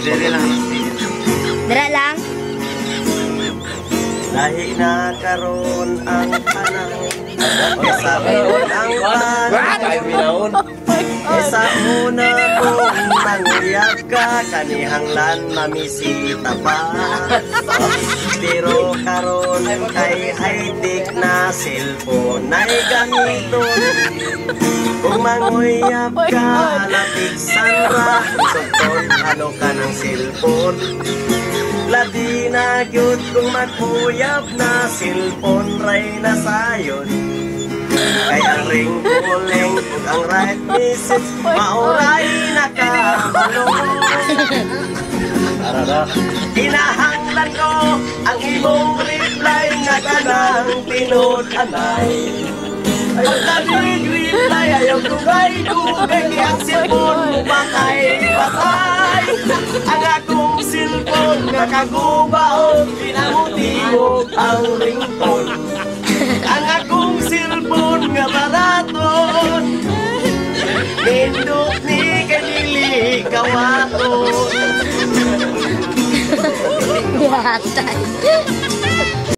Dara lang. Lahi na karon ang panahon. Sa ang panahon. Sa una kong mangyag ka, kanihanglan mamisita pa. Pero karon kay high-tech na cellphone ay gamiton. Kung manguyab ka, latiksan ra. Sugton, ano ka ng cellphone? Labi na gyud kung magpuyab na cellphone ray na sayon. Kay ang ring calling ug ang right message mauray nakabalo. Kinahanglan ko ang imong reply nga kanang tinod-anay. Ayaw reply, ayaw dugay-dugay kay ang cellphone mo patay. Ang akong cellphone nga kagubaon, pinamutiog ang ringtone. Ang akong cellphone nga baraton, nindot ni kanili kawaton. Yata.